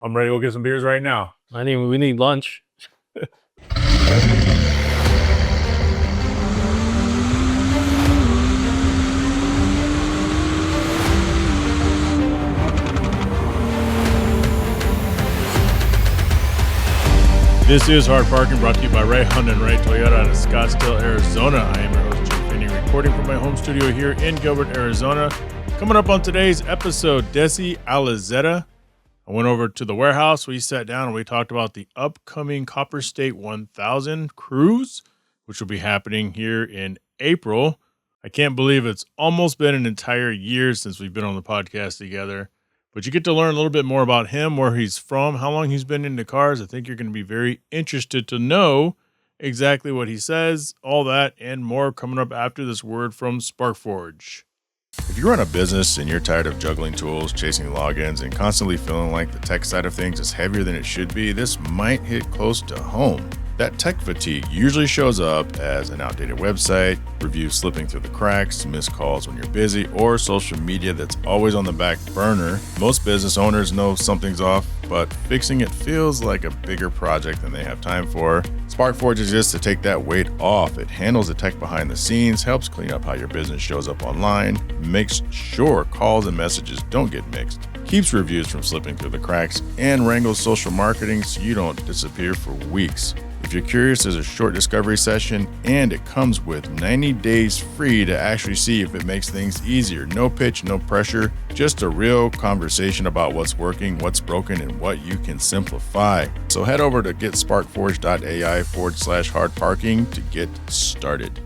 I'm ready to go get some beers right now. We need lunch. This is Hard Parking, brought to you by Ray Hyundai and Ray Toyota out of Scottsdale, Arizona. I am your host, Jhae Pfenning, recording from my home studio here in Gilbert, Arizona. Coming up on today's episode, Desi Allazetta. I went over to the warehouse. We sat down and we talked about the upcoming Copperstate 1000 cruise, which will be happening here in April. I can't believe it's almost been an entire year since we've been on the podcast together. But you get to learn a little bit more about him, where he's from, how long he's been into cars. I think you're going to be very interested to know exactly what he says, all that and more coming up after this word from SparkForge. If you run a business and you're tired of juggling tools, chasing logins, and constantly feeling like the tech side of things is heavier than it should be, this might hit close to home. That tech fatigue usually shows up as an outdated website, reviews slipping through the cracks, missed calls when you're busy, or social media that's always on the back burner. Most business owners know something's off, but fixing it feels like a bigger project than they have time for. SparkForge exists to take that weight off. It handles the tech behind the scenes, helps clean up how your business shows up online, makes sure calls and messages don't get mixed, keeps reviews from slipping through the cracks, and wrangles social marketing so you don't disappear for weeks. If you're curious, there's a short discovery session, and it comes with 90 days free to actually see if it makes things easier. No pitch, no pressure, just a real conversation about what's working, what's broken, and what you can simplify. So head over to getsparkforge.ai/hardparking to get started.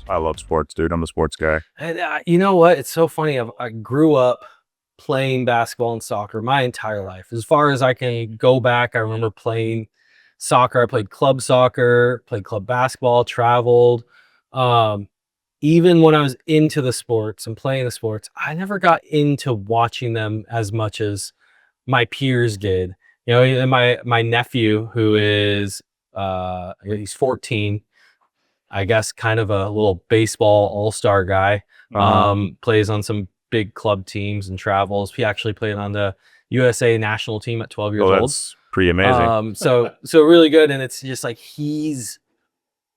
I love sports, dude. I'm a sports guy. And you know what? It's so funny. I grew up playing basketball and soccer my entire life. As far as I can go back, I remember playing soccer. I played club soccer, played club basketball, traveled. Even when I was into the sports and playing the sports, I never got into watching them as much as my peers did. You know, and my nephew, who is he's 14, I guess kind of a little baseball all-star guy, plays on some big club teams and travels. He actually played on the USA national team at 12 years old. That's pretty amazing. So really good. And it's just like, he's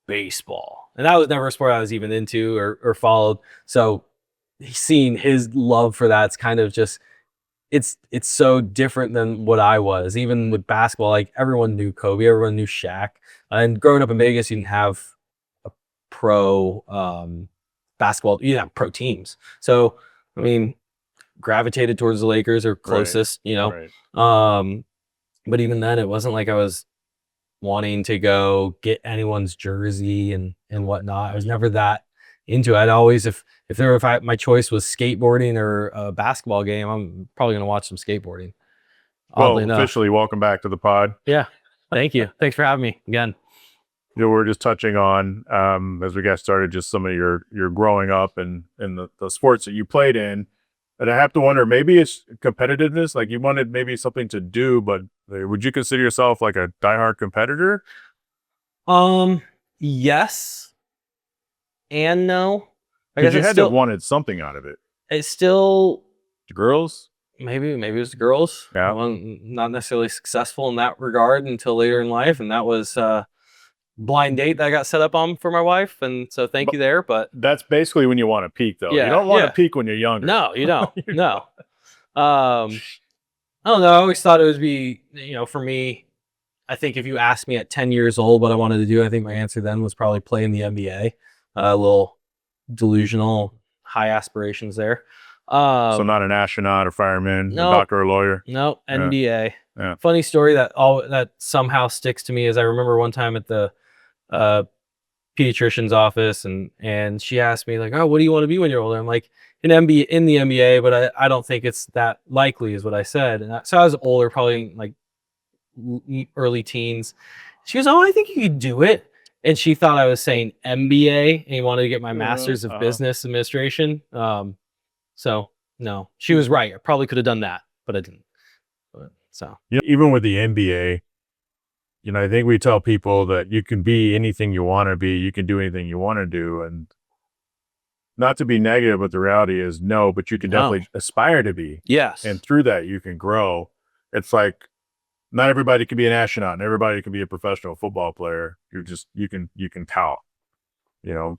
baseball. And that was never a sport I was even into or followed. So seeing his love for that's kind of just, it's so different than what I was. Even with basketball, like everyone knew Kobe, everyone knew Shaq. And growing up in Vegas, you didn't have a pro basketball, you didn't have pro teams. So, I mean, gravitated towards the Lakers or closest, right. you know. Right. But even then, it wasn't like I was wanting to go get anyone's jersey and whatnot. I was never that into it. I'd always, if my choice was skateboarding or a basketball game, I'm probably going to watch some skateboarding. Well, officially, welcome back to the pod. Yeah. Thank you. Thanks for having me again. You know, we're just touching on, as we got started, just some of your growing up and the sports that you played in. And I have to wonder, maybe it's competitiveness, like you wanted maybe something to do, but would you consider yourself like a diehard competitor? Yes and no. Because you had to have wanted something out of it. It's still The girls? maybe it was the girls. Yeah. I wasn't not necessarily successful in that regard until later in life, and that was blind date that I got set up on for my wife, and so thank you there. But That's basically when you want to peak, though. Yeah, You don't want yeah. to peak when you're younger. no, you don't. No. I don't know. I always thought it would be, for me, I think if you asked me at 10 years old what I wanted to do, I think my answer then was probably play in the NBA. A little delusional, high aspirations there. So not an astronaut or fireman, No. a doctor or lawyer. No, Yeah. NBA. Yeah. Funny story that somehow sticks to me is I remember one time at the pediatrician's office, and she asked me like, "Oh, what do you want to be when you're older?" I'm like, in the NBA, but I don't think it's that likely, is what I said. And so I was older, probably like early teens. She goes, "Oh, I think you could do it." And she thought I was saying MBA and wanted to get my master's of business administration. So no, she was right. I probably could have done that, but I didn't. So Even with the NBA, I think we tell people that you can be anything you want to be. You can do anything you want to do. And not to be negative, but the reality is no, but you can definitely aspire to be. yes, And through that, you can grow. it's like not everybody can be an astronaut and everybody can be a professional football player. You can tell,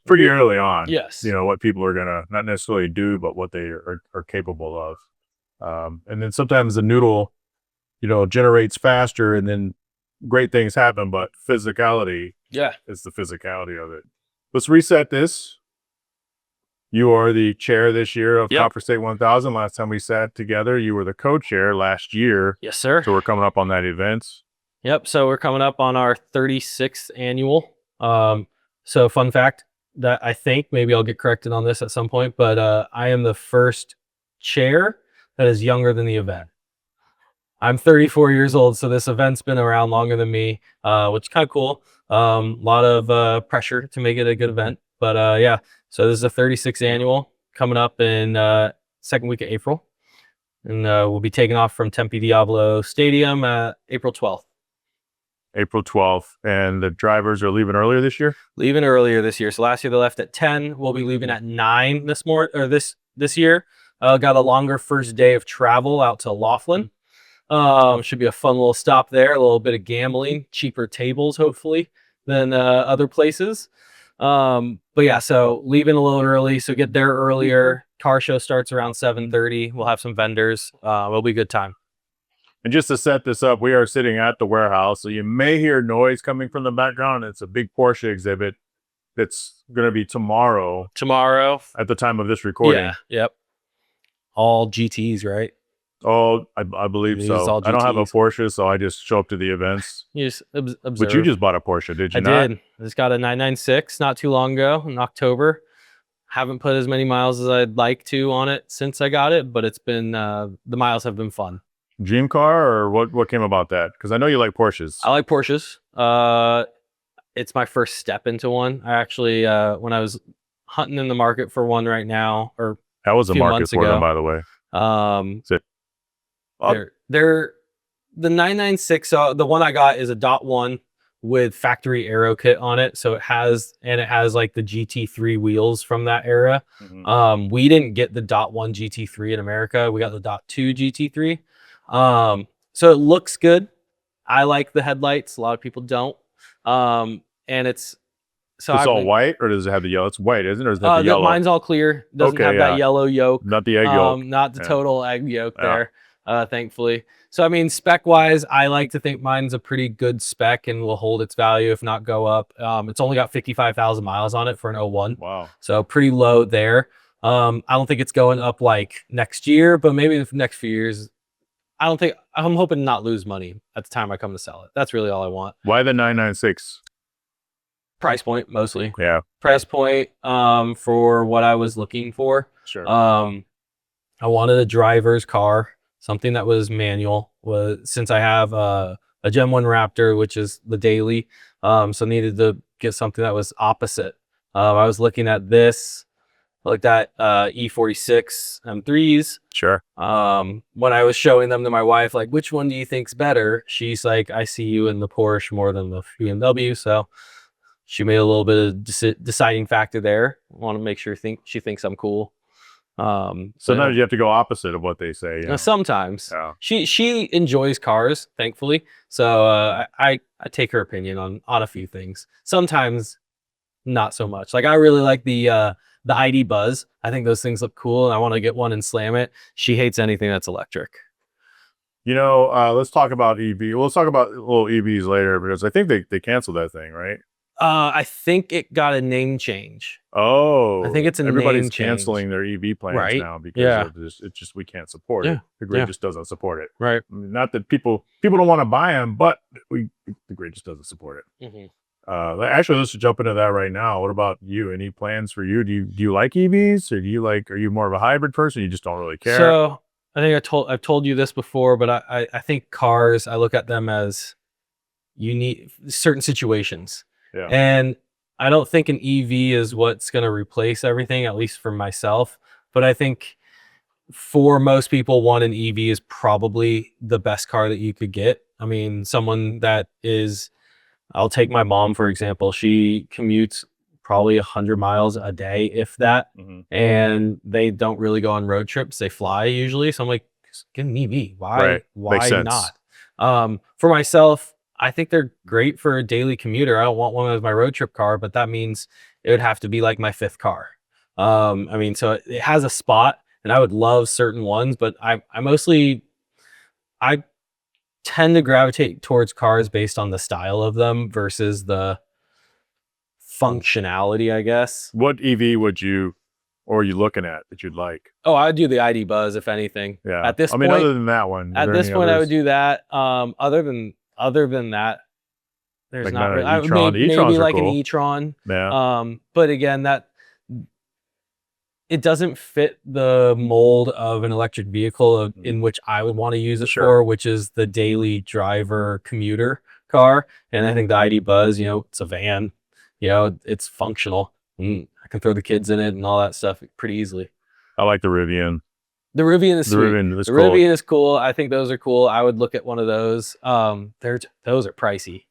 pretty early on, Yes. what people are gonna not necessarily do, but what they are capable of. And then sometimes the noodle, generates faster, and then great things happen, but physicality is the physicality of it. Let's reset this. You are the chair this year of Copperstate 1000. Last time we sat together, you were the co-chair last year. Yes, sir. So we're coming up on that event. Yep. So we're coming up on our 36th annual. So fun fact that I think, maybe I'll get corrected on this at some point, but I am the first chair that is younger than the event. I'm 34 years old, so this event's been around longer than me, which is kind of cool. A lot of pressure to make it a good event, but yeah. So this is the 36th annual coming up in second week of April, and we'll be taking off from Tempe Diablo Stadium April 12th. April 12th, and the drivers are leaving earlier this year. Leaving earlier this year. So last year they left at 10. We'll be leaving at 9 this year. Got a longer first day of travel out to Laughlin. Should be a fun little stop there. A little bit of gambling, cheaper tables hopefully than other places. But yeah, so leaving a little early, so get there earlier. Car show starts around 7:30. We'll have some vendors. It'll be a good time. And just to set this up, we are sitting at the warehouse, so you may hear noise coming from the background. It's a big Porsche exhibit that's going to be tomorrow at the time of this recording. Yeah. Yep. All GTs, right? Oh, I believe so. I don't have a Porsche, so I just show up to the events. You just observe. But you just bought a Porsche, did you not? I did. I just got a 996 not too long ago in October. Haven't put as many miles as I'd like to on it since I got it, but it's been the miles have been fun. Dream car, or what came about that? Because I know you like Porsches. I like Porsches. It's my first step into one. I actually, when I was hunting in the market for one right now, or that was a market for them, by the way. They're the 996. The one I got is a .1 with factory aero kit on it, so it has like the GT3 wheels from that era. Mm-hmm. We didn't get the .1 GT3 in America. We got the .2 GT3. So it looks good. I like the headlights. A lot of people don't. And it's all white, or does it have the yellow? It's white, isn't it? Or is that the yellow? Mine's all clear. Doesn't have that yellow yoke. Not the egg yolk. Not the total egg yolk there. Thankfully. So, I mean, spec wise, I like to think mine's a pretty good spec and will hold its value, if not go up. It's only got 55,000 miles on it for an 01. Wow. So pretty low there. I don't think it's going up like next year, but maybe the next few years. I'm hoping to not lose money at the time I come to sell it. That's really all I want. Why the 996? Price point, mostly. Yeah. Price point for what I was looking for. Sure. I wanted a driver's car, something that was manual. Since I have a Gen 1 Raptor, which is the daily, so needed to get something that was opposite. I was looking at this, like that E46 M3s. Sure. When I was showing them to my wife, like, which one do you think's better? She's like, I see you in the Porsche more than the BMW. So she made a little bit of deciding factor there. I want to make sure she thinks I'm cool. Sometimes you have to go opposite of what they say. Sometimes. Yeah. She enjoys cars, thankfully. So I take her opinion on a few things. Sometimes not so much. Like, I really like the ID Buzz. I think those things look cool, and I want to get one and slam it. She hates anything that's electric. Let's talk about EV. Let's talk about little EVs later, because I think they canceled that thing, right? I think it got a name change. Oh, I think it's everybody's canceling their EV plans now because it's just we can't support it. The grid just doesn't support it. Right. I mean, not that people don't want to buy them, but the grid just doesn't support it. Mm-hmm. Actually, let's jump into that right now. What about you? Any plans for you? Do you like EVs, or are you more of a hybrid person? You just don't really care? So I think I've told you this before, but I think cars, I look at them as unique certain situations. Yeah. And I don't think an EV is what's going to replace everything, at least for myself. But I think for most people, an EV is probably the best car that you could get. I mean, someone that is, I'll take my mom, for example. She commutes probably 100 miles a day, if that. Mm-hmm. And they don't really go on road trips. They fly usually. So I'm like, get an EV. Right. Makes Why sense. not? For myself, I think they're great for a daily commuter. I don't want one as my road trip car, but that means it would have to be like my 5th car. I mean, so it has a spot, and I would love certain ones, but I tend to gravitate towards cars based on the style of them versus the functionality, I guess. What EV would you, or are you looking at that you'd like? Oh, I'd do the ID Buzz if anything. Yeah. At this I mean, point, other than that one, are at there this any point, I would others? do that. Other than that, there's Like not not really. an e-tron. The Maybe e-trons are like an cool. e-tron. Yeah. But again, that it doesn't fit the mold of an electric vehicle in which I would want to use it Sure. for, which is the daily driver commuter car. And I think the ID Buzz, it's a van, it's functional. I can throw the kids in it and all that stuff pretty easily. I like the Rivian. The Rivian is The sweet. Rivian is The cool. Rivian is cool. I think those are cool. I would look at one of those. Those are pricey.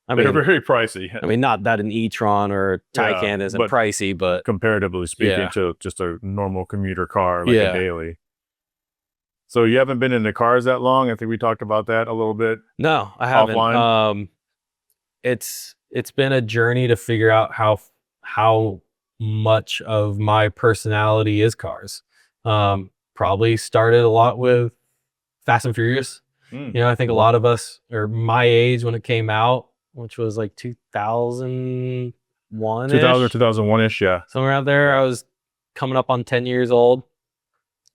They're very pricey. I mean, not that an e-tron or a Taycan isn't but pricey, but comparatively speaking Yeah. to just a normal commuter car, like Yeah. a daily. So you haven't been in the cars that long? I think we talked about that a little bit. no, I haven't. Offline? It's been a journey to figure out how much of my personality is cars. Probably started a lot with Fast and Furious. I think a lot of us are my age when it came out, which was like 2001 2000 or 2001-ish, yeah. somewhere out there. I was coming up on 10 years old.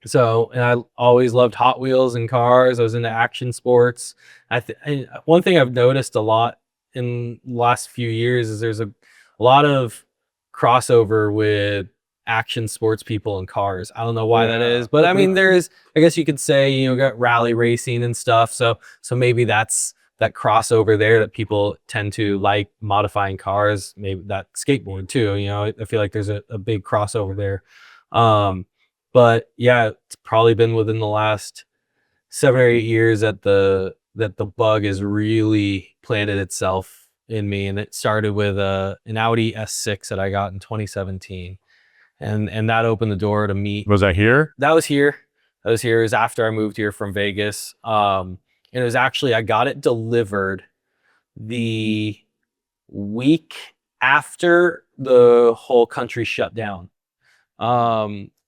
So, and I always loved Hot Wheels and cars. I was into action sports. And one thing I've noticed a lot in the last few years is there's a lot of crossover with action sports people and cars. I don't know why that is, but I mean, I guess you could say, got rally racing and stuff. So maybe that's that crossover there that people tend to like modifying cars, maybe that skateboard too. I feel like there's a big crossover there. But yeah, it's probably been within the last 7 or 8 years that the bug has really planted itself in me. And it started with an Audi S6 that I got in 2017. And that opened the door to meet. Was that here? That was here. It was after I moved here from Vegas. And it was actually, I got it delivered the week after the whole country shut down.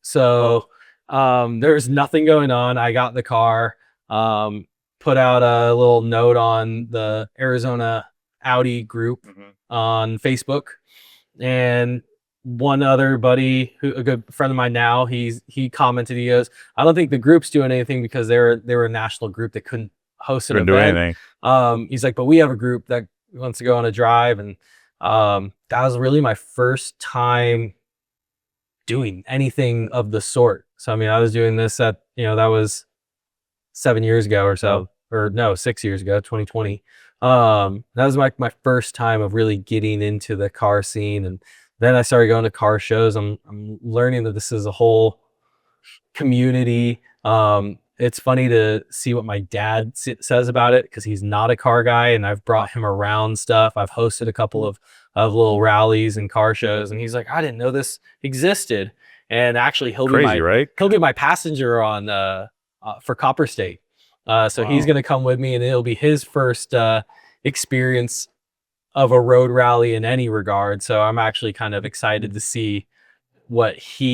So there was nothing going on. I got the car, put out a little note on the Arizona Audi group on Facebook, and one other buddy, a good friend of mine now, he commented, he goes, I don't think the group's doing anything because they were a national group that couldn't host an Couldn't do event. anything. He's like, but we have a group that wants to go on a drive. And that was really my first time doing anything of the sort. So I mean, I was doing this at, that was 7 years ago or so, or no, 6 years ago, 2020. That was my first time of really getting into the car scene. And then I started going to car shows. I'm learning that this is a whole community. It's funny to see what my dad says about it, because he's not a car guy, and I've brought him around stuff. I've hosted a couple of little rallies and car shows, and he's like, I didn't know this existed. And actually, he'll be my passenger on for Copperstate. So he's going to come with me, and it'll be his first experience of a road rally in any regard. So I'm actually kind of excited to see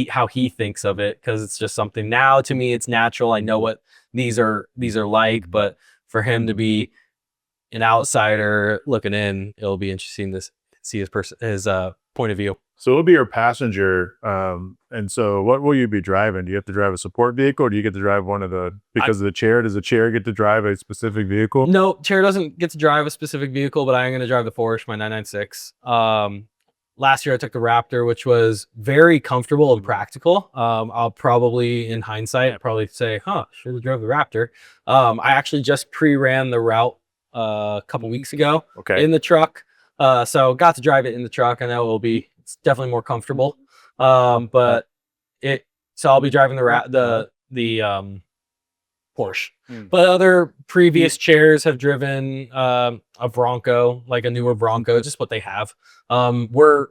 how he thinks of it, because it's just something now to me, it's natural. I know what these are like, but for him to be an outsider looking in, it'll be interesting to see his point of view. So it'll be your passenger. And so what will you be driving? Do you have to drive a support vehicle, or do you get to drive one of because of the chair? Does the chair get to drive a specific vehicle? No, chair doesn't get to drive a specific vehicle, but I am going to drive the Porsche, my 996. Last year I took the Raptor, which was very comfortable and practical. I'll probably, in hindsight, say, should have drove the Raptor. I actually just pre-ran the route a couple weeks ago in the truck. So got to drive it in the truck. I know it's definitely more comfortable. So I'll be driving the Porsche. But other previous chairs have driven a Bronco, like a newer Bronco, just what they have. We're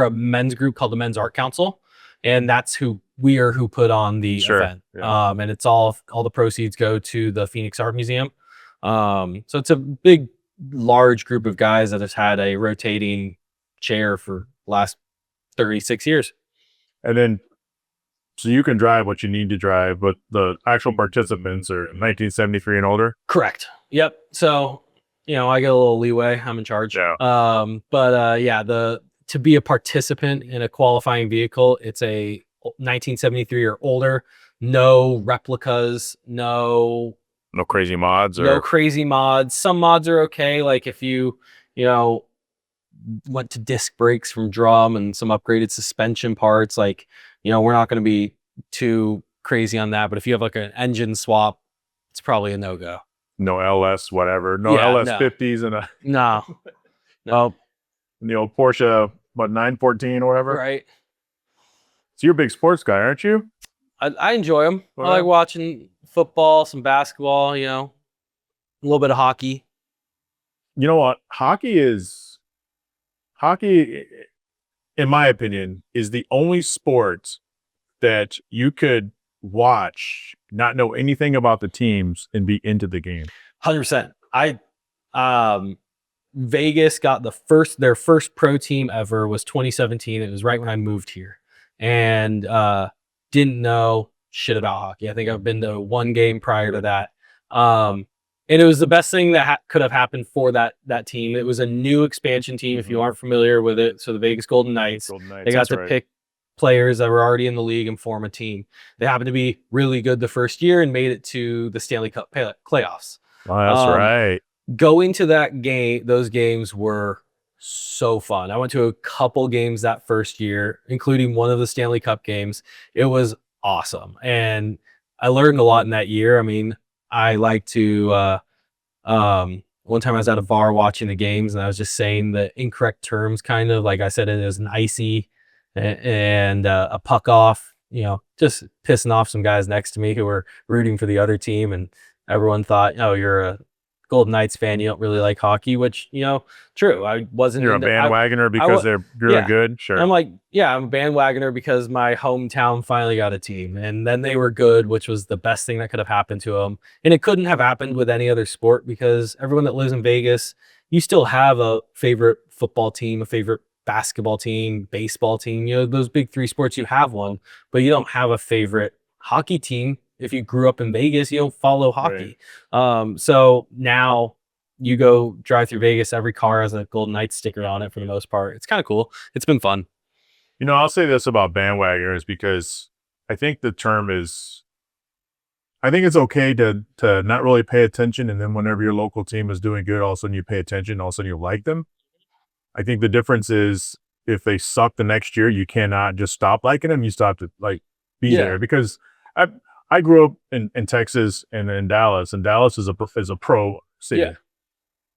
a men's group called the Men's Art Council, and that's who we are who put on the Sure. event. Yeah. And it's all the proceeds go to the Phoenix Art Museum. So it's a big, large group of guys that has had a rotating chair for the last 36 years. And then, so you can drive what you need to drive, but the actual participants are 1973 and older. Correct. Yep. So, I get a little leeway. I'm in charge. Yeah. To be a participant in a qualifying vehicle, it's a 1973 or older. No replicas. No crazy mods. No crazy mods. Some mods are okay. Like if you went to disc brakes from drum and some upgraded suspension parts, like, we're not going to be too crazy on that. But if you have like an engine swap, it's probably a no-go. No LS, whatever. No LS 50s and a no. the old Porsche, 914 or whatever. Right. So you're a big sports guy, aren't you? I enjoy them. Well, I like watching football, some basketball, a little bit of hockey. You know what? Hockey, in my opinion, is the only sport that you could watch, not know anything about the teams, and be into the game. 100%. Vegas got their first pro team ever was 2017. It was right when I moved here, and didn't know shit about hockey. I think I've been to one game prior to that. And it was the best thing that could have happened for that team. It was a new expansion team, if you aren't familiar with it. So the Vegas Golden Knights, they got to pick players that were already in the league and form a team. They happened to be really good the first year and made it to the Stanley Cup playoffs. Oh, that's right. Going to those games were so fun. I went to a couple games that first year, including one of the Stanley Cup games. It was awesome. And I learned a lot in that year. I mean, I like to, one time I was at a bar watching the games and I was just saying the incorrect terms, kind of like I said, it was an icy and a puck off, just pissing off some guys next to me who were rooting for the other team. And everyone thought, oh, you're a Golden Knights fan, you don't really like hockey, which, true. I wasn't. You're a bandwagoner because they're really good. Sure. I'm like, yeah, I'm a bandwagoner because my hometown finally got a team, and then they were good, which was the best thing that could have happened to them. And it couldn't have happened with any other sport because everyone that lives in Vegas, you still have a favorite football team, a favorite basketball team, baseball team. Those big three sports, you have one, but you don't have a favorite hockey team. If you grew up in Vegas, you don't follow hockey. Right. So now you go drive through Vegas, every car has a Golden Knights sticker on it for the most part. It's kind of cool. It's been fun. I'll say this about bandwagoners because I think the term is, I think it's okay to not really pay attention. And then whenever your local team is doing good, all of a sudden you pay attention, all of a sudden you like them. I think the difference is if they suck the next year, you cannot just stop liking them. You stop to be there because I grew up in Texas and in Dallas, and Dallas is a pro city.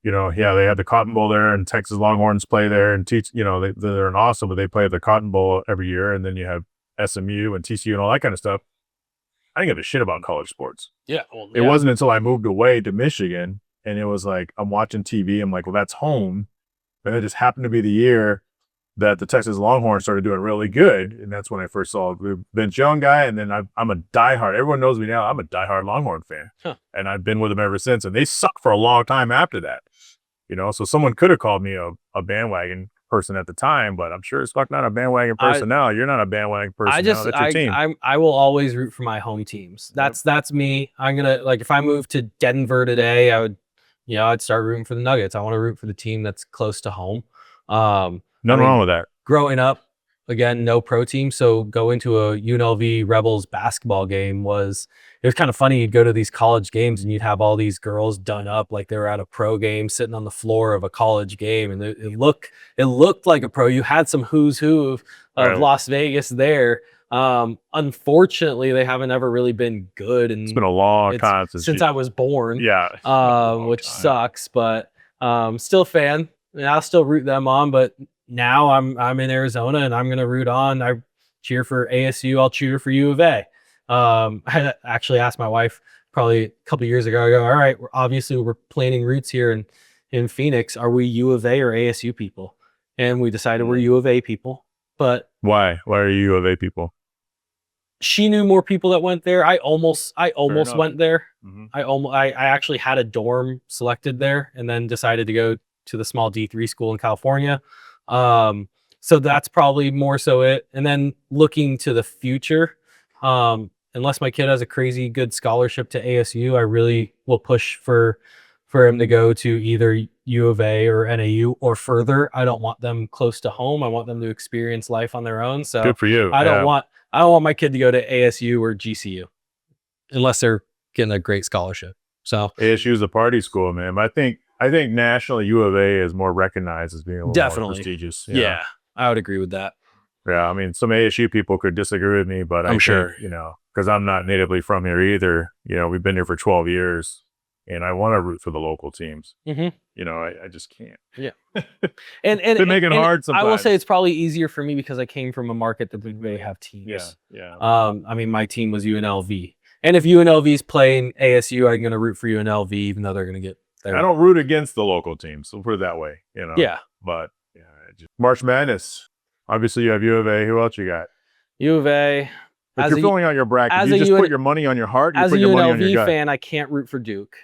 Yeah. They have the Cotton Bowl there, and Texas Longhorns play there, and they're an awesome, but they play at the Cotton Bowl every year, and then you have SMU and TCU and all that kind of stuff. I didn't give a shit about college sports. Yeah. It wasn't until I moved away to Michigan, and it was like I'm watching TV. I'm like, well, that's home, and it just happened to be the year that the Texas Longhorns started doing really good. And that's when I first saw Vince Young guy. And then I'm a diehard, everyone knows me now, I'm a diehard Longhorn fan. Huh. And I've been with them ever since. And they sucked for a long time after that. So someone could have called me a bandwagon person at the time, but I'm sure it's not a bandwagon person now. You're not a bandwagon person now. That's your team. I will always root for my home teams. That's me. I'm going to, if I move to Denver today, I'd start rooting for the Nuggets. I want to root for the team that's close to home. Nothing wrong with that. Growing up, again, no pro team. So going to a UNLV Rebels basketball game was kind of funny. You'd go to these college games and you'd have all these girls done up like they were at a pro game, sitting on the floor of a college game. And it looked like a pro. You had some who's who of Las Vegas there. Unfortunately, they haven't ever really been good. And it's been a long time since I was born. Yeah. Which sucks, but still a fan. And I'll still root them on, but now I'm in Arizona and I'm going to root on. I cheer for ASU. I'll cheer for U of A. I actually asked my wife probably a couple of years ago, I go, all right, we're planting roots here in Phoenix. Are we U of A or ASU people? And we decided we're U of A people. But why are you U of A people? she knew more people that went there. I almost enough. went there. Mhm. I actually had a dorm selected there, and then decided to go to the small D3 school in California. So that's probably more so it. And then looking to the future, unless my kid has a crazy good scholarship to ASU, I really will push for him to go to either U of A or NAU or further. I don't want them close to home. I want them to experience life on their own. So Good for you. I don't want my kid to go to ASU or GCU unless they're getting a great scholarship. So ASU is a party school, man. But I think nationally U of A is more recognized as being a little Definitely. more prestigious. Yeah, I would agree with that. Yeah, I mean, some ASU people could disagree with me, but I'm sure. think, because I'm not natively from here either. We've been here for 12 years, and I want to root for the local teams. Mm-hmm. I just can't. Yeah, and They make it hard sometimes. I will say it's probably easier for me because I came from a market that didn't really have teams. Yeah. I mean, my team was UNLV, and if UNLV's playing ASU, I'm going to root for UNLV, even though they're going to get there. I don't root against the local teams. We'll put it that way. Yeah, But March Madness. Obviously, you have U of A. Who else you got? U of A. If you're filling out your bracket, you just put your money on your heart. As a UNLV fan, I can't root for Duke.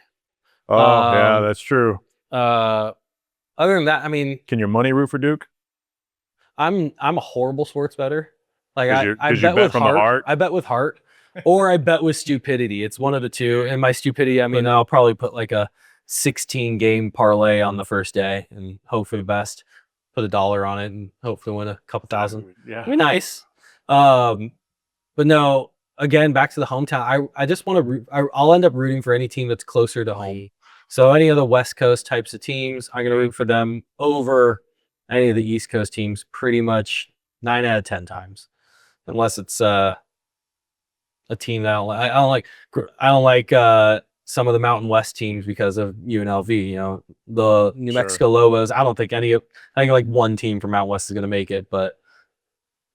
Oh, yeah, that's true. Other than that, I mean, can your money root for Duke? I'm a horrible sports bettor. Like I bet with from the heart. I bet with heart, or I bet with stupidity. It's one of the two. And my stupidity, I mean, I'll probably put like a 16 game parlay on the first day and hope for the best. Put $1 on it and hopefully win a couple thousand. Yeah, I mean, nice. But no, again, back to the hometown. I just want to root. I'll end up rooting for any team that's closer to home. So any of the West Coast types of teams, I'm going to root for them over any of the East Coast teams pretty much 9 out of 10 times. Unless it's a team that I don't like some of the Mountain West teams because of UNLV. The New Mexico Lobos. I think like one team from Mountain West is going to make it, but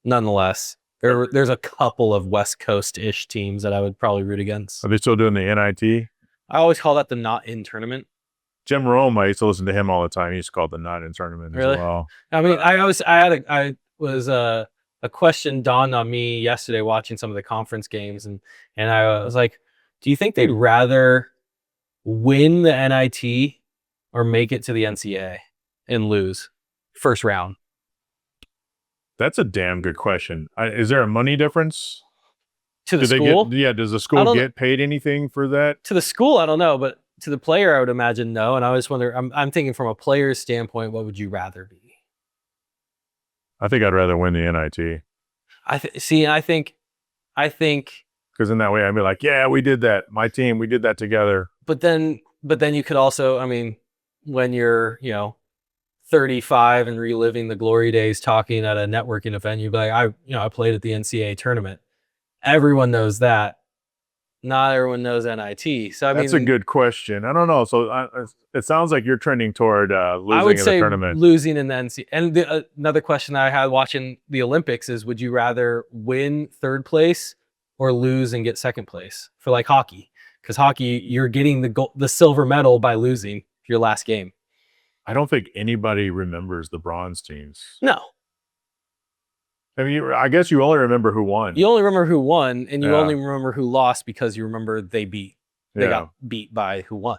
nonetheless, there's a couple of West Coast-ish teams that I would probably root against. Are they still doing the NIT? I always call that the not in tournament. Jim Rome, I used to listen to him all the time. He used to call it the not in tournament as well. I mean, a question dawned on me yesterday watching some of the conference games, and I was like, do you think they'd rather win the NIT or make it to the NCAA and lose first round? That's a damn good question. Is there a money difference? To the school? Does the school get paid anything for that? To the school, I don't know, but to the player, I would imagine no. And I just wonder, I'm thinking from a player's standpoint, what would you rather be? I think I'd rather win the NIT. I think because in that way I'd be like, yeah, we did that. My team, we did that together. But then you could also, I mean, when you're 35 and reliving the glory days, talking at a networking event, you'd be like, I played at the NCAA tournament. Everyone knows that. Not everyone knows NIT. So that's a good question. I don't know. So it sounds like you're trending toward losing in the tournament. Losing in the NCAA. And another question that I had watching the Olympics is: would you rather win third place or lose and get second place for like hockey? Because hockey, you're getting the silver medal by losing your last game. I don't think anybody remembers the bronze teams. No. I mean, I guess you only remember who won. You only remember who won, and you only remember who lost because you remember they got beat by who won.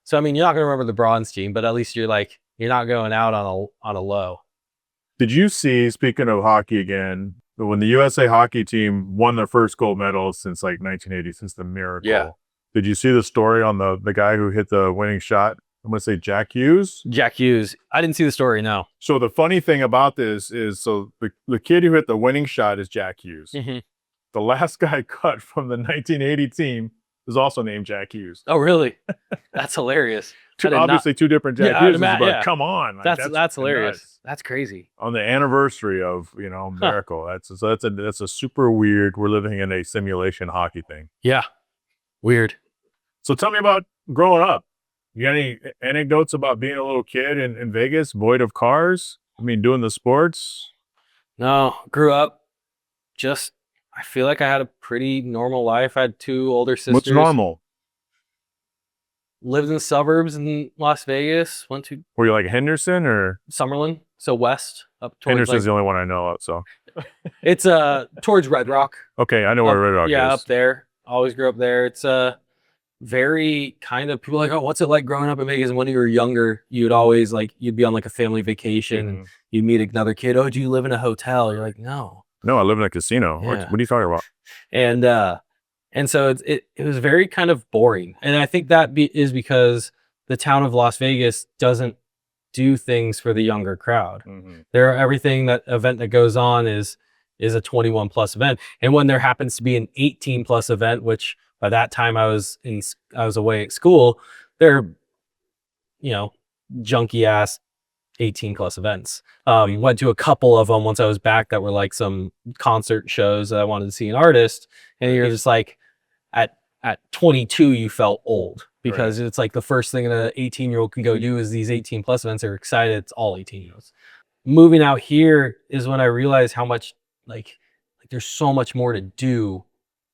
So I mean, you're not going to remember the bronze team, but at least you're not going out on a low. Did you see? Speaking of hockey again, when the USA hockey team won their first gold medal since like 1980, since the miracle. Yeah. Did you see the story on the guy who hit the winning shot? I'm going to say Jack Hughes. Jack Hughes. I didn't see the story, no. So the funny thing about this is, the kid who hit the winning shot is Jack Hughes. Mm-hmm. The last guy cut from the 1980 team is also named Jack Hughes. Oh, really? That's hilarious. Obviously, two different Jack Hughes, but come on. That's hilarious. Nuts. That's crazy. On the anniversary of, miracle. That's a super weird, we're living in a simulation hockey thing. Yeah. Weird. So tell me about growing up. You got any anecdotes about being a little kid in Vegas, void of cars? I mean, doing the sports? No, grew up I feel like I had a pretty normal life. I had 2 older sisters. What's normal? Lived in the suburbs in Las Vegas. Were you like Henderson or? Summerlin, so west up towards. Henderson's the only one I know of, so. It's towards Red Rock. Okay, I know where Red Rock Yeah, is. up there. Always grew up there. It's very kind of people are like, oh, what's it like growing up in Vegas? And when you were younger, you'd always like you'd be on like a family vacation and you'd meet another kid. Oh, do you live in a hotel? You're like, no. No, I live in a casino. Yeah. What are you talking about? And so it was very kind of boring. And I think that is because the town of Las Vegas doesn't do things for the younger crowd. Everything that event that goes on is a 21 plus event. And when there happens to be an 18 plus event, which by that time I was away at school, they're, junky ass 18 plus events. Went to a couple of them once I was back that were like some concert shows that I wanted to see an artist. And you're just like, at 22, you felt old because it's like the first thing an 18-year-old can go do is these 18 plus events. They're excited. It's all 18-year-olds. Moving out here is when I realized how much like there's so much more to do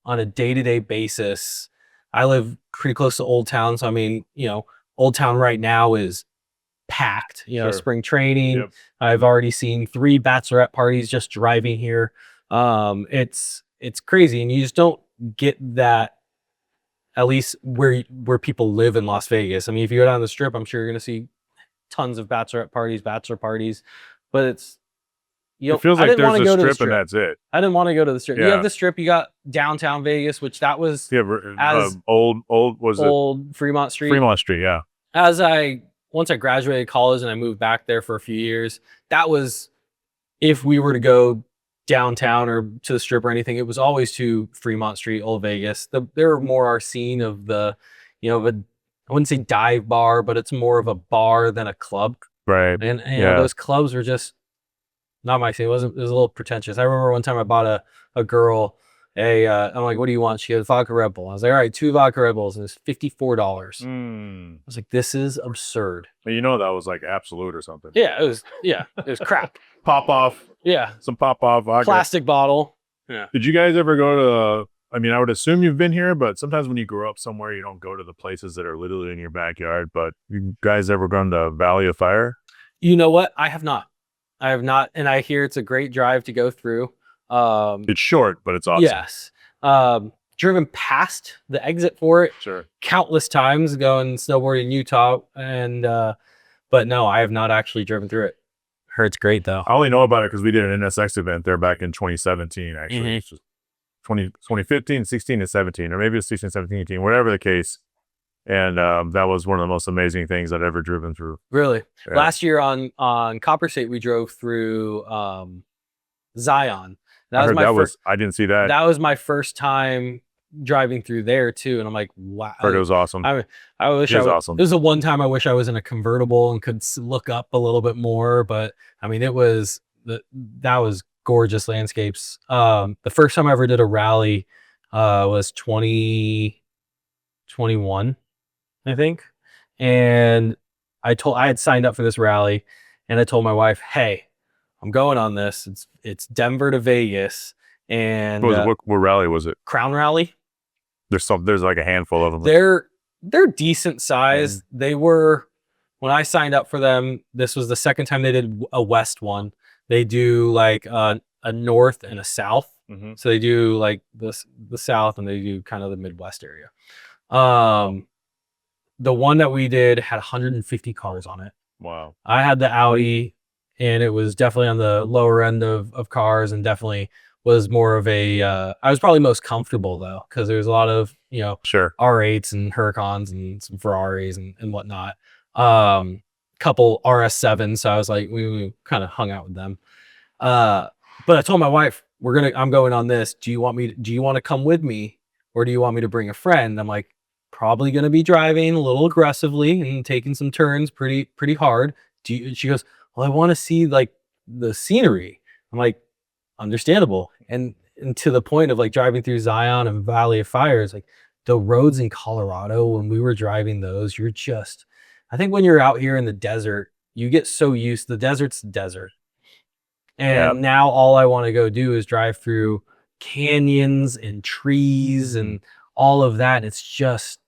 on a day-to-day basis. I live pretty close to Old Town. So, I mean, Old Town right now is packed, spring training. Yep. I've already seen 3 bachelorette parties just driving here. It's crazy. And you just don't get that, at least where people live in Las Vegas. I mean, if you go down the strip, I'm sure you're going to see tons of bachelorette parties, bachelor parties, but it's, it feels like there's a strip and that's it. I didn't want to go to the strip. Yeah. You have the strip, you got downtown Vegas, which that was old Fremont Street. Fremont Street, yeah. Once I graduated college and I moved back there for a few years, that was, if we were to go downtown or to the strip or anything, it was always to Fremont Street, Old Vegas. They're more our scene of the, I wouldn't say dive bar, but it's more of a bar than a club. Right. And those clubs were just not my scene. It was a little pretentious. I remember one time I bought a girl I'm like, what do you want? She goes, vodka Red Bull. I was like, all right, 2 vodka Red Bulls, and it's $54. I was like, this is absurd. That was like Absolute or something. Yeah, it was crap. Pop off. Yeah. Some pop off vodka. Plastic bottle. Yeah. Did you guys ever go to, I mean, I would assume you've been here, but sometimes when you grow up somewhere, you don't go to the places that are literally in your backyard. But you guys ever gone to Valley of Fire? You know what? I have not. And I hear it's a great drive to go through. It's short, but it's awesome. Yes. Driven past the exit for it countless times going snowboarding in Utah. And, but no, I have not actually driven through it. Heard it's great though. I only know about it because we did an NSX event there back in 2017, actually. It's just 2015, 16, and 17, or maybe it's 16, 17, 18, whatever the case. And that was one of the most amazing things I'd ever driven through. Really? Yeah. Last year on Copperstate, we drove through Zion. I didn't see that. That was my first time driving through there too, and I'm like, wow. Heard it was awesome. I wish awesome. It was the one time I wish I was in a convertible and could look up a little bit more. But I mean, that was gorgeous landscapes. The first time I ever did a rally was 2021, I think, and I had signed up for this rally, and I told my wife, hey, I'm going on this. It's Denver to Vegas, and what rally was it? Crown Rally. There's like a handful of them. They're decent size. They were, when I signed up for them, this was the second time they did a West one. They do like a North and a South. So they do like the South, and they do kind of the Midwest area. The one that we did had 150 cars on it. Wow. I had the Audi, and it was definitely on the lower end of cars, and definitely was more of a, I was probably most comfortable though, because there's a lot of, R8s and Huracans and some Ferraris and whatnot. Couple RS7s. So I was like, we kind of hung out with them. But I told my wife, I'm going on this. Do you want to come with me, or do you want me to bring a friend? I'm like, probably going to be driving a little aggressively and taking some turns pretty hard. She goes, well, I want to see like the scenery. I'm like, understandable. And to the point of like driving through Zion and Valley of Fire, it's like the roads in Colorado, when we were driving those, I think when you're out here in the desert, you get so used, the desert's the desert. And now all I want to go do is drive through canyons and trees and all of that. And it's just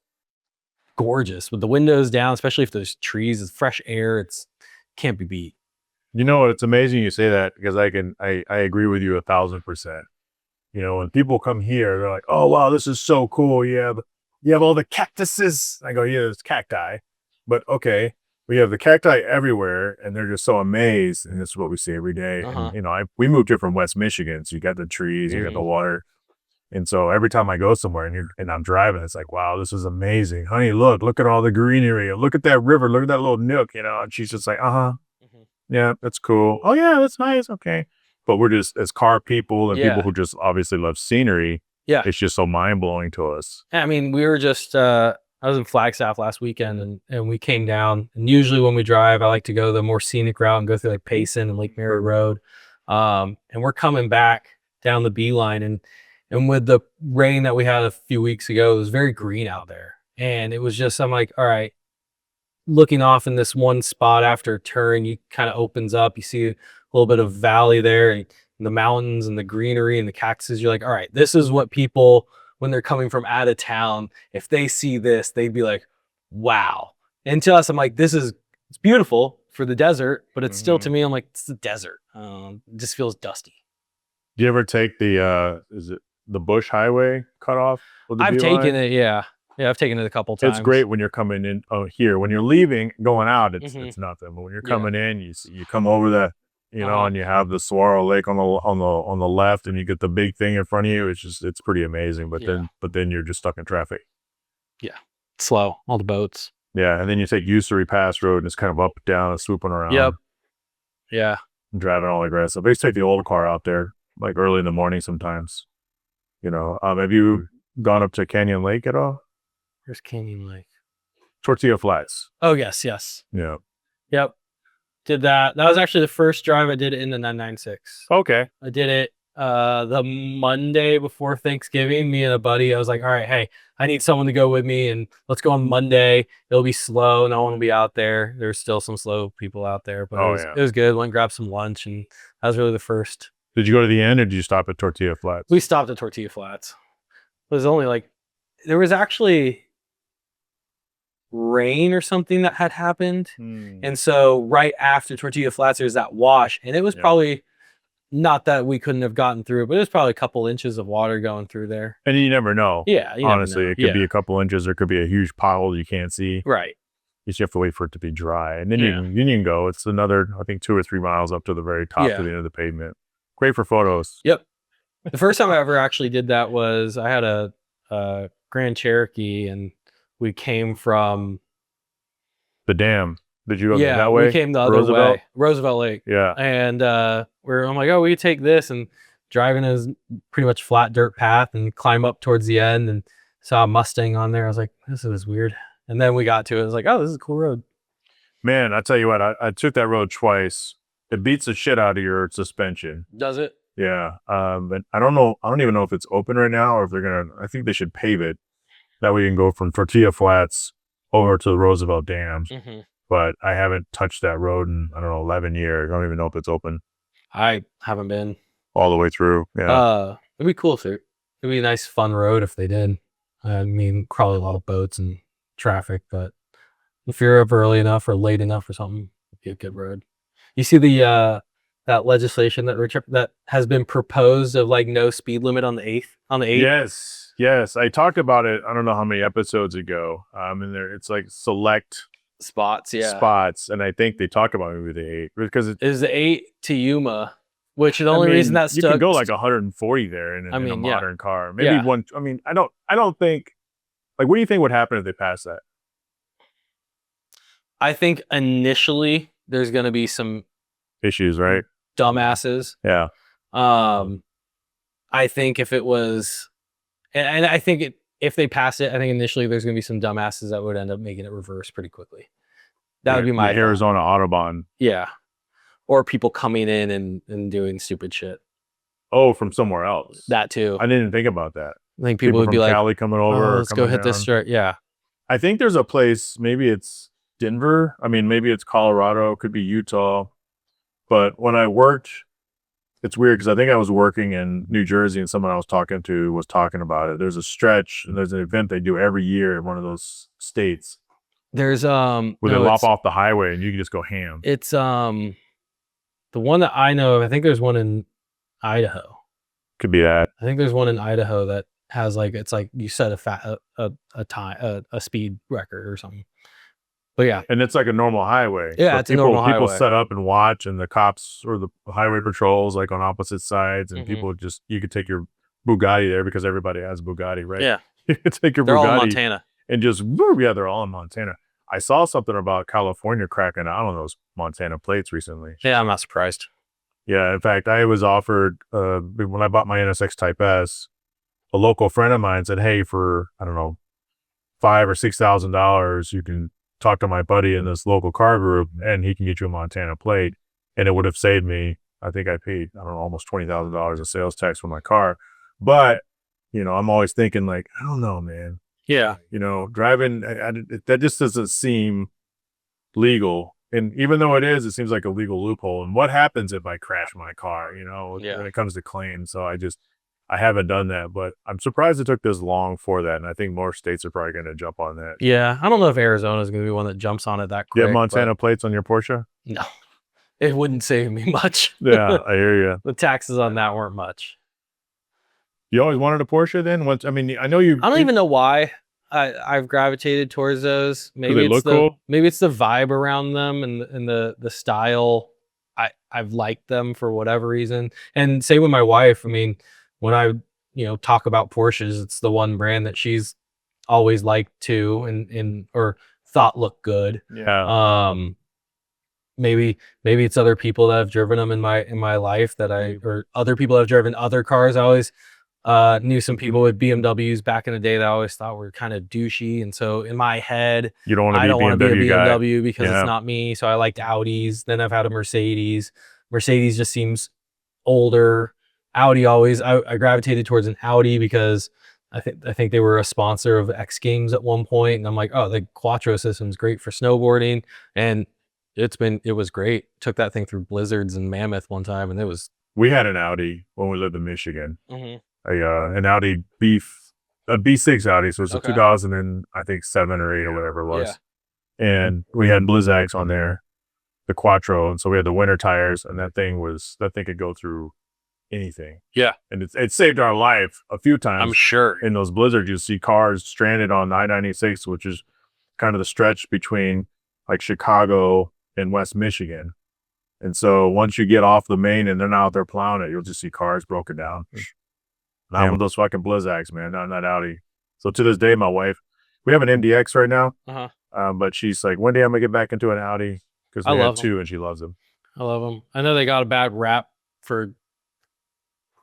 gorgeous with the windows down, especially if there's trees, it's fresh air. Can't be beat. You know what? It's amazing you say that because I agree with you 1,000%. You know, when people come here, they're like, "Oh wow, this is so cool. You have all the cactuses." I go, "Yeah, it's cacti," but okay, we have the cacti everywhere, and they're just so amazed, and this is what we see every day. Uh-huh. And you know, we moved here from West Michigan, so you got the trees, you got the Mhm. water, and so every time I go somewhere and I'm driving, it's like, "Wow, this is amazing, honey. Look at all the greenery. Look at that river. Look at that little nook." You know, and she's just like, "Uh-huh, Mhm. yeah, that's cool. Oh yeah, that's nice. Okay." But we're just as car people and people Yeah. who just obviously love scenery, Yeah. it's just so mind blowing to us. I mean, we were just I was in Flagstaff last weekend and we came down. And usually when we drive, I like to go the more scenic route and go through like Payson and Lake Mary Road. And we're coming back down the beeline and with the rain that we had a few weeks ago, it was very green out there. And it was just I'm like, all right, looking off in this one spot after a turn, you kind of opens up, you see a little bit of valley there and the mountains and the greenery and the cactuses. You're like, all right, this is what people, when they're coming from out of town, if they see this, they'd be like, wow. And to us, I'm like, it's beautiful for the desert, but it's still to me, I'm like, it's the desert. It just feels dusty. Do you ever take the is it the Bush Highway cutoff with the I've beeline? taken it, yeah. Yeah, I've taken it a couple times. It's great when you're coming in here. When you're leaving, going out, Mhm. it's nothing. But when you're Yeah. coming in, you come over the you know, Uh-huh. and you have the Saguaro Lake on the left, and you get the big thing in front of you. It's pretty amazing. But Yeah. then you're just stuck in traffic. Slow, all the boats. Yeah, and then you take Usery Pass Road, and it's kind of up, down, and swooping around. Yep. Yeah. And driving all aggressive. I used to take the old car out there, like early in the morning sometimes. You know, have you gone up to Canyon Lake at all? Where's Canyon Lake? Tortilla Flats. Oh, yes, yes. Yeah. Yep. Did that. That was actually the first drive I did it in the 996. Okay. I did it the Monday before Thanksgiving. Me and a buddy, I was like, all right, hey, I need someone to go with me and let's go on Monday. It'll be slow. No one will be out there. There's still some slow people out there, but it was good. Went and grabbed some lunch, and that was really the first. Did you go to the end or did you stop at Tortilla Flats? We stopped at Tortilla Flats. It was only like, there was actually rain or something that had happened. And so right after Tortilla Flats, there's that wash. And it was probably not that we couldn't have gotten through, but it was probably a couple inches of water going through there. And you never know. Yeah. Honestly, it could be a couple inches. There could be a huge pothole you can't see. Right. You just have to wait for it to be dry. And then you can go. It's another, I think, 2 or 3 miles up to the very top to the end of the pavement. Great for photos. Yep. The first time I ever actually did that was I had a Grand Cherokee and we came from the dam. Did you go that way? We came the other way. Roosevelt Lake. Yeah. And I'm like, oh, we could take this and driving is pretty much flat dirt path and climb up towards the end and saw a Mustang on there. I was like, this is weird. And then we got to it. I was like, oh, this is a cool road. Man, I tell you what, I took that road twice. It beats the shit out of your suspension. Does it? Yeah. But I don't even know if it's open right now or if I think they should pave it. That way you can go from Tortilla Flats over to the Roosevelt Dams. Mm-hmm. But I haven't touched that road in, 11 years. I don't even know if it's open. I haven't been. All the way through. Yeah. It'd be cool it'd be a nice fun road if they did. I mean, probably a lot of boats and traffic, but if you're up early enough or late enough or something, it'd be a good road. You see the that legislation that has been proposed of like no speed limit on the 8th? Yes. I talked about it. I don't know how many episodes ago. And it's like select spots, and I think they talk about maybe the 8 because it is the 8 to Yuma, which the only reason that you can go like 140 there in a modern car. Maybe one. I mean, I don't think. Like, what do you think would happen if they pass that? I think initially there's going to be some issues, right? Dumbasses. Yeah. I think if it was, and I think if they pass it, I think initially there's going to be some dumbasses that would end up making it reverse pretty quickly. That would be my Arizona Autobahn. Yeah. Or people coming in and doing stupid shit. Oh, from somewhere else. That too. I didn't think about that. I think people would be like, Cali coming over. Let's go hit this straight. Yeah. I think there's a place, maybe it's Denver. I mean, maybe it's Colorado, could be Utah. But when I worked, it's weird because I think I was working in New Jersey and someone I was talking to was talking about it. There's a stretch and there's an event they do every year in one of those states. There's where they lop off the highway and you can just go ham. It's The one that I know of, I think there's one in Idaho. Could be that. I think there's one in Idaho that has like, it's like you set a time, a speed record or something. But yeah, And it's like a normal highway. Yeah, So it's a normal people highway. set up and watch, and the cops or the highway patrols like on opposite sides, and Mhm. people just, you could take your Bugatti there because everybody has Bugatti, right? yeah, You could take your they're all in Bugatti Montana. and just, woo, yeah, they're all in Montana. I saw something about California cracking out on those Montana plates recently. Yeah, I'm not surprised. Yeah, in fact, I was offered when I bought my NSX Type S, a local friend of mine said, "Hey, for I don't know, $5,000 or $6,000, you can talk to my buddy in this local car group, and he can get you a Montana plate." And it would have saved me. I think I paid, I don't know, almost $20,000 of sales tax for my car. But I'm always thinking like, I don't know, man. Yeah, Driving that just doesn't seem legal. And even though it is, it seems like a legal loophole. And what happens if I crash my car, Yeah. when it comes to claims? So I haven't done that, but I'm surprised it took this long for that. And I think more states are probably going to jump on that. yeah. I don't know if Arizona is going to be one that jumps on it that Do you quick. have Montana plates on your Porsche? No, it wouldn't save me much. Yeah, I hear you. The taxes on that weren't much. You always wanted a Porsche then? I know you. I don't even know why I've gravitated towards those. Maybe they it's look the cool? maybe it's the vibe around them and the style. I've liked them for whatever reason. And same with my wife. I mean, when I talk about Porsches, it's the one brand that she's always liked too, and or thought looked good. Yeah. Maybe it's other people that have driven them in my life that or other people that have driven other cars. I always knew some people with BMWs back in the day that I always thought were kind of douchey, and so in my head, You don't want I to don't be a want to be a BMW guy. BMW because Yeah. it's not me. So I liked Audis. Then I've had a Mercedes. Mercedes just seems older. Audi always. I gravitated towards an Audi because I think they were a sponsor of X Games at one point, and I'm like, oh, the Quattro system's great for snowboarding, and it was great. Took that thing through blizzards and Mammoth one time, and it was. We had an Audi when we lived in Michigan. Mhm. An Audi a B6 Audi, so it's a Okay. 2007 or 8 or whatever it was. And we had Blizzaks on there, the Quattro, and so we had the winter tires, and that thing could go through anything. Yeah. And it saved our life a few times. I'm sure. In those blizzards, you see cars stranded on I-96, which is kind of the stretch between like Chicago and West Michigan. And so once you get off the main and they're not out there plowing it, you'll just see cars broken down. Not with those fucking Blizzaks, man, not in that Audi. So to this day, my wife, we have an MDX right now, but she's like, one day I'm gonna get back into an Audi because we have two and she loves them. I love them. I know they got a bad rap for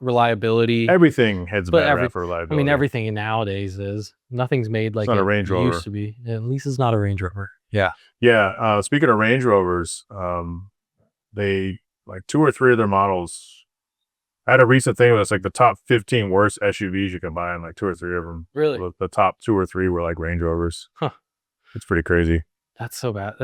reliability. Everything heads a bad rap for reliability. I mean, everything nowadays is. Nothing's made like it's not a Range Rover. Used to be. At least it's not a Range Rover. Yeah. Yeah. Speaking of Range Rovers, they like 2 or 3 of their models. I had a recent thing where it's like the top 15 worst SUVs you can buy, and like 2 or 3 of them. Really? The top 2 or 3 were like Range Rovers. Huh. It's pretty crazy. That's so bad.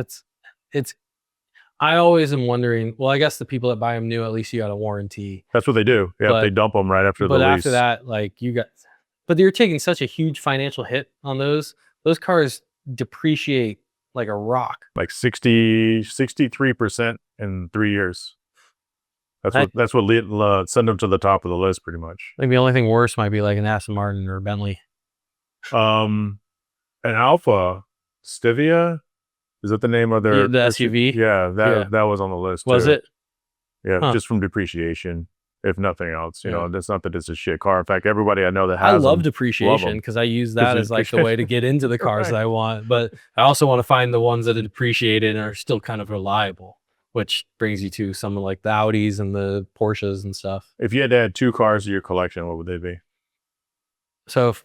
I always am wondering, well, I guess the people that buy them knew at least you got a warranty. That's what they do. Yeah, they dump them right after the lease. But after that, like but you're taking such a huge financial hit on those. Those cars depreciate like a rock. Like 63% in 3 years. That's what send them to the top of the list, pretty much. I think the only thing worse might be like an Aston Martin or a Bentley. An Alpha Stevia, is that the name of the SUV? Yeah, that was on the list. Was too. it? Yeah, just from depreciation, if nothing else. It's not that it's a shit car. In fact, everybody I know that has I love them depreciation because I use that as like the way to get into the cars that I want. But I also want to find the ones that are depreciated and are still kind of reliable, which brings you to some of like the Audis and the Porsches and stuff. If you had to add 2 cars to your collection, what would they be? So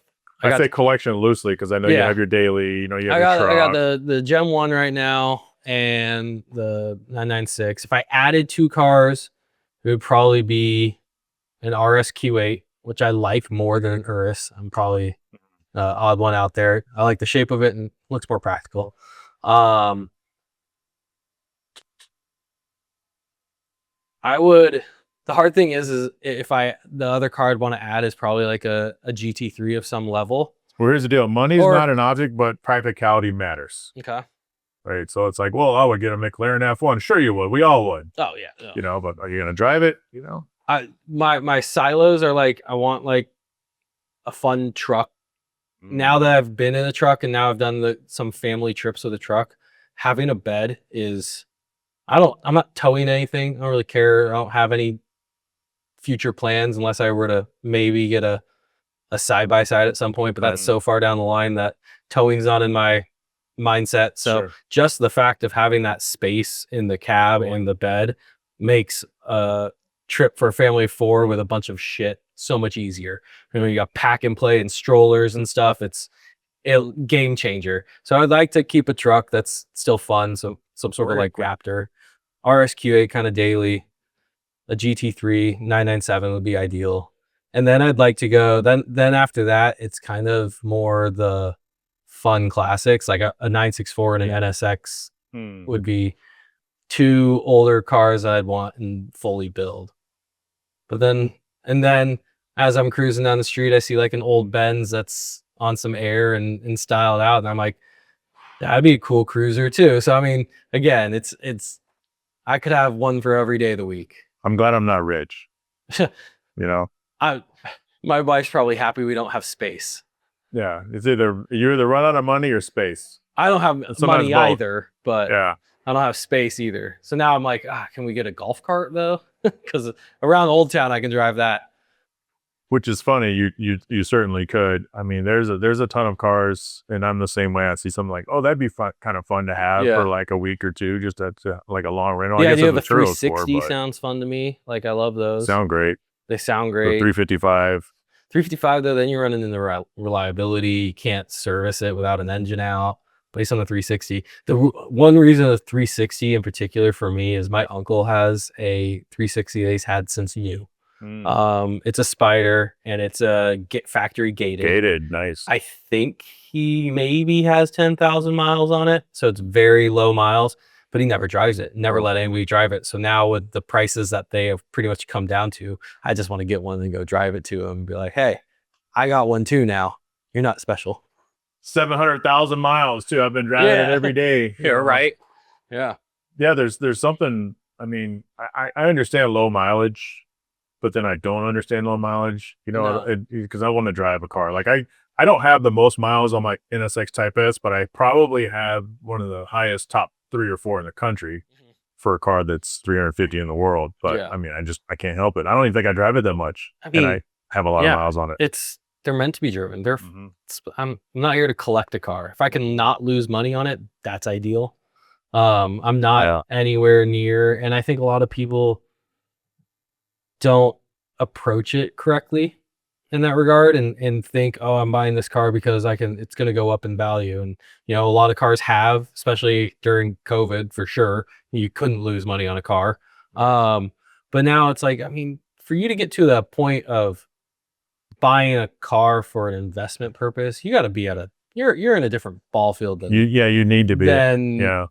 I say collection loosely because I know you have your daily, you have your truck. I got the Gem 1 right now and the 996. If I added 2 cars, it would probably be an RSQ8, which I like more than an Urus. I'm probably odd one out there. I like the shape of it and looks more practical. The hard thing is if the other car I'd want to add is probably like a GT3 of some level. Well, here's the deal. Money is not an object, but practicality matters. Okay. right? So it's like, well, I would get a McLaren F1. Sure, you would. We all would. Oh yeah. No. You know, but are you gonna drive it? You know, My silos are like, I want like a fun truck. Now that I've been in a truck and now I've done some family trips with a truck, having a bed is, I'm not towing anything. I don't really care. I don't have any future plans unless I were to maybe get a side by side at some point, but that's so far down the line that towing's not in my mindset. So just the fact of having that space in the cab and the bed makes a trip for a family of 4 with a bunch of shit so much easier. You know, you got pack and play and strollers and stuff. It's a game changer. So I'd like to keep a truck that's still fun. So some sort of like Raptor, RSQA kind of daily, a GT3 997 would be ideal. And then I'd like to go, then after that, it's kind of more the fun classics, like a 964 and an NSX would be 2 older cars I'd want and fully build. But then as I'm cruising down the street, I see like an old Benz that's on some air and styled out. And I'm like, that'd be a cool cruiser too. So, I mean, again, it's, I could have one for every day of the week. I'm glad I'm not rich. You know, my wife's probably happy we don't have space. Yeah. It's you either run out of money or space. I don't have money either, but yeah, I don't have space either. So now I'm like, can we get a golf cart though? Because around Old Town, I can drive that. Which is funny. You certainly could. I mean, there's a ton of cars, and I'm the same way. I see something like, oh, that'd be fun, kind of fun to have for like a week or two, just at like a long rental. Yeah, I guess the 360 sounds fun to me. Like I love those. Sound great. They sound great. The 355. 355 though, then you're running into reliability. You can't service it without an engine out. Based on the 360, the one reason the 360 in particular for me is my uncle has a 360 that he's had since new. It's a Spider and it's a factory gated. Nice. I think he maybe has 10,000 miles on it, so it's very low miles, but he never drives it, never let anybody drive it. So now with the prices that they have pretty much come down to, I just want to get one and go drive it to him and be like, hey, I got one too now. You're not special. 700,000 miles too. I've been driving it every day. Yeah, right. Yeah. Yeah, there's something. I mean, I understand low mileage, but then I don't understand low mileage, you know, because I want to drive a car. Like I don't have the most miles on my NSX Type S, but I probably have one of the highest top 3 or 4 in the country for a car that's 350 in the world. But I mean, I can't help it. I don't even think I drive it that much. I mean, and I have a lot of miles on it. They're meant to be driven. I'm not here to collect a car. If I can not lose money on it, that's ideal. I'm not anywhere near, and I think a lot of people don't approach it correctly in that regard and think, oh, I'm buying this car because it's going to go up in value. And, you know, a lot of cars have, especially during COVID for sure, you couldn't lose money on a car. But now it's like, I mean, for you to get to the point of buying a car for an investment purpose, you got to be you're in a different ball field than you need to be than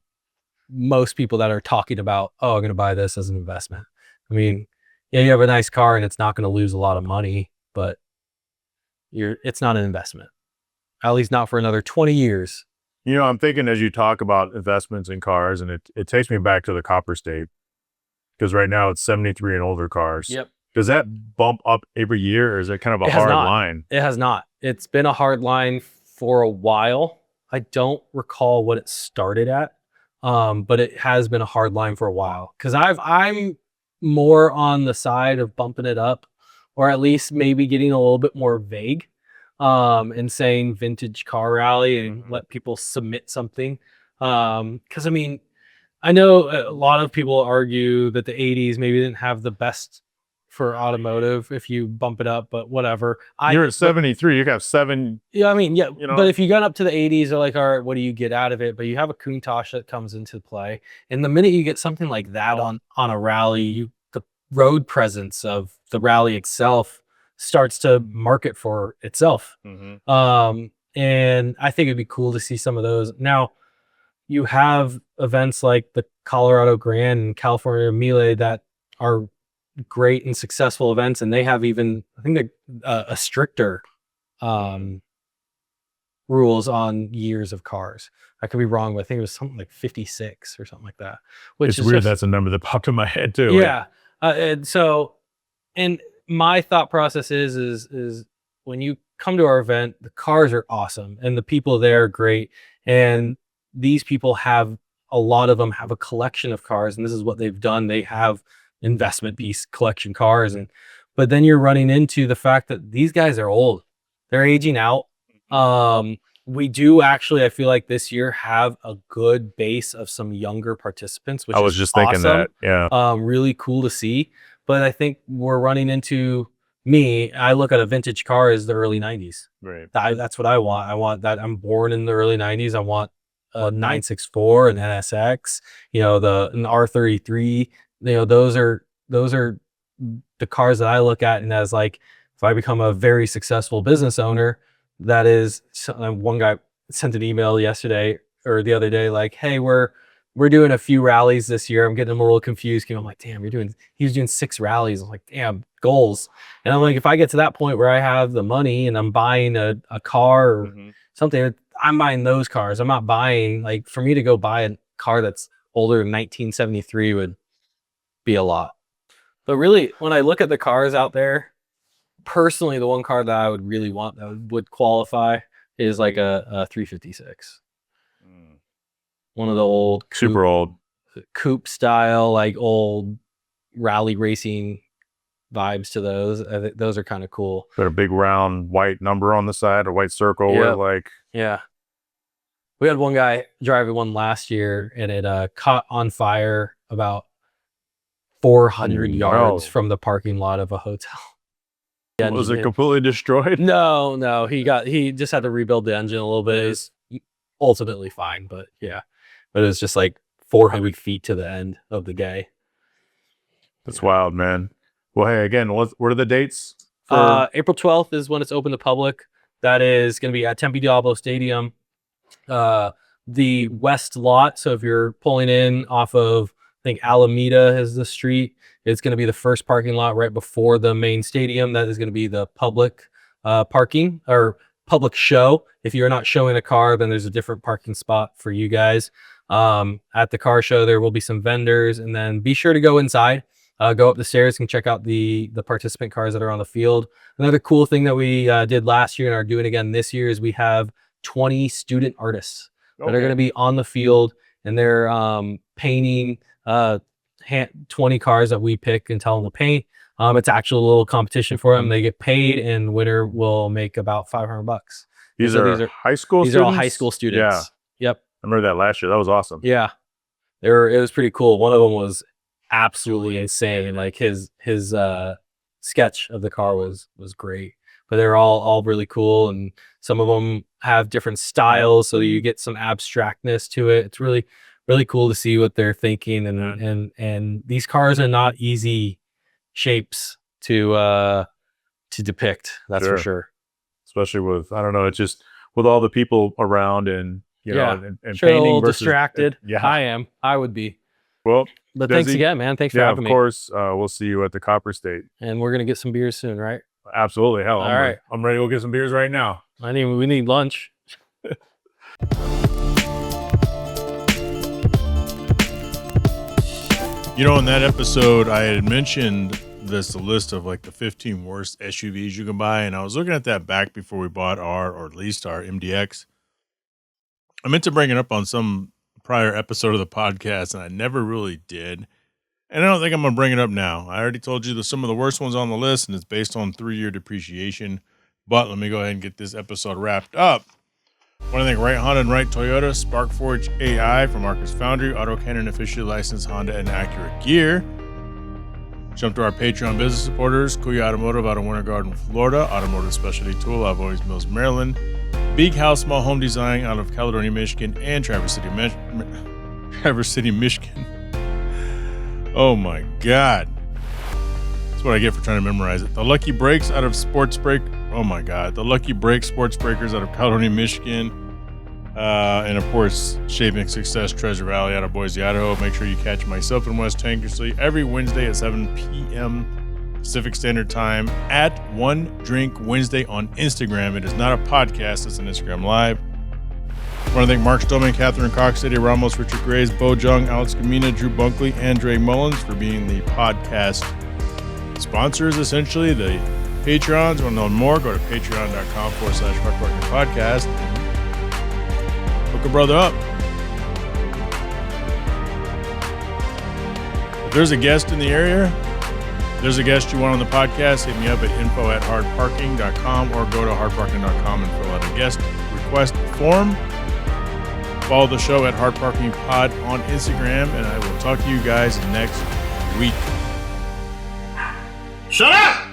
most people that are talking about, oh, I'm going to buy this as an investment. I mean, yeah, you have a nice car and it's not going to lose a lot of money, but it's not an investment, at least not for another 20 years. You know, I'm thinking as you talk about investments in cars, and it takes me back to the Copperstate, because right now it's 73 and older cars. Yep. Does that bump up every year, or is it kind of a hard line? It has not. It's been a hard line for a while. I don't recall what it started at, but it has been a hard line for a while, because I'm more on the side of bumping it up, or at least maybe getting a little bit more vague and saying vintage car rally and let people submit something. Because I mean, I know a lot of people argue that the 80s maybe didn't have the best for automotive if you bump it up, but whatever. You're at 73, you got 7. Yeah, I mean, yeah, you know, but if you got up to the 80s, they're like, all right, what do you get out of it? But you have a Countach that comes into play. And the minute you get something like that on a rally, the road presence of the rally itself starts to market for itself. And I think it'd be cool to see some of those. Now, you have events like the Colorado Grand and California Melee that are great and successful events, and they have even, I think, a stricter rules on years of cars. I could be wrong, but I think it was something like 56 or something like that. Which It's is weird. just, That's a number that popped in my head too. yeah. And so, and my thought process is when you come to our event, the cars are awesome and the people there are great. And these people have, a lot of them have a collection of cars, and this is what they've done. They have investment piece collection cars. But then you're running into the fact that these guys are old. They're aging out. We do actually, I feel like this year have a good base of some younger participants, which I was is just thinking awesome. that. Yeah. Really cool to see. But I think we're running into, I look at a vintage car as the early 90s. Right. That's what I want. I want that. I'm born in the early 90s. I want a 964, an NSX, an R33. Those are the cars that I look at, and as like, if I become a very successful business owner, that is, one guy sent an email yesterday or the other day, like, hey, we're doing a few rallies this year. I'm getting him a little confused. I'm like, damn, he was doing 6 rallies. I'm like, damn, goals. And I'm like, if I get to that point where I have the money and I'm buying a car or something, I'm buying those cars. I'm not buying, like, for me to go buy a car that's older than 1973 would be a lot. But really, when I look at the cars out there, personally, the one car that I would really want that would qualify is like a 356. One of the old Super old coupe style, like old rally racing vibes to those. I think those are kind of cool. Got a big round white number on the side, a white circle with like. Yeah. We had one guy driving one last year, and it caught on fire about 400 yards from the parking lot of a hotel. Was it completely destroyed? No. He just had to rebuild the engine a little bit. It's ultimately fine, but yeah. But it was just like 400 feet to the end of the day. That's wild, man. Well, hey, again, what are the dates? For... April 12th is when it's open to public. That is going to be at Tempe Diablo Stadium. The west lot. So if you're pulling in off of, I think Alameda is the street, it's going to be the first parking lot right before the main stadium. That is going to be the public parking or public show. If you're not showing a car, then there's a different parking spot for you guys. At the car show, there will be some vendors, and then be sure to go inside, go up the stairs and check out the participant cars that are on the field. Another cool thing that we did last year and are doing again this year is we have 20 student artists that are going to be on the field, and they're painting 20 cars that we pick and tell them to paint. It's actually a little competition for them. They get paid, and winner will make about $500. These are high school students? These are all high school students. Yeah. Yep. I remember that last year. That was awesome. Yeah. It was pretty cool. One of them was absolutely insane. Like his sketch of the car was great. But they're all really cool, and some of them have different styles, so you get some abstractness to it. It's really, really cool to see what they're thinking, and these cars are not easy shapes to depict. That's for sure. Especially with, I don't know, it's just with all the people around and and sure, painting a little versus, distracted. Yeah, I would be. Well, but thanks again, man. Thanks for having me. Of course. We'll see you at the Copperstate, and we're gonna get some beers soon, right? Absolutely. Hell, all right. I'm ready to go get some beers right now. We need lunch. In that episode, I had mentioned a list of like the 15 worst SUVs you can buy, and I was looking at that back before we bought or leased our MDX. I meant to bring it up on some prior episode of the podcast, and I never really did. And I don't think I'm going to bring it up now. I already told you some of the worst ones on the list, and it's based on 3-year depreciation. But let me go ahead and get this episode wrapped up. I want to thank Right Honda and Right Toyota, SparkForge AI from Marcus Foundry, AutoCannon officially licensed Honda and Acura Gear. Jump to our Patreon business supporters, Kuya Automotive out of Winter Garden, Florida, Automotive Specialty Tool out of Always Mills, Maryland, Big House Small Home Design out of Caledonia, Michigan, and Traverse City, Michigan. Oh my God. That's what I get for trying to memorize it. The Lucky Breaks out of Sports Break. Oh my God. The Lucky Break Sports Breakers out of Caledonia, Michigan. And of course, Shaving Success Treasure Valley out of Boise, Idaho. Make sure you catch myself and Wes Tankersley every Wednesday at 7 p.m. Pacific Standard Time at One Drink Wednesday on Instagram. It is not a podcast, it's an Instagram Live. I want to thank Mark Stillman, Catherine Cox, Eddie Ramos, Richard Grays, Bo Jung, Alex Gamina, Drew Bunkley, and Dre Mullins for being the podcast sponsors, essentially. The Patreons, want to know more, go to patreon.com/hardparkingpodcast and hook a brother up. If there's a guest in the area, if there's a guest you want on the podcast, hit me up at info@hardparking.com or go to hardparking.com and fill out a guest request form. Follow the show at Hard Parking Pod on Instagram, and I will talk to you guys next week. Shut up!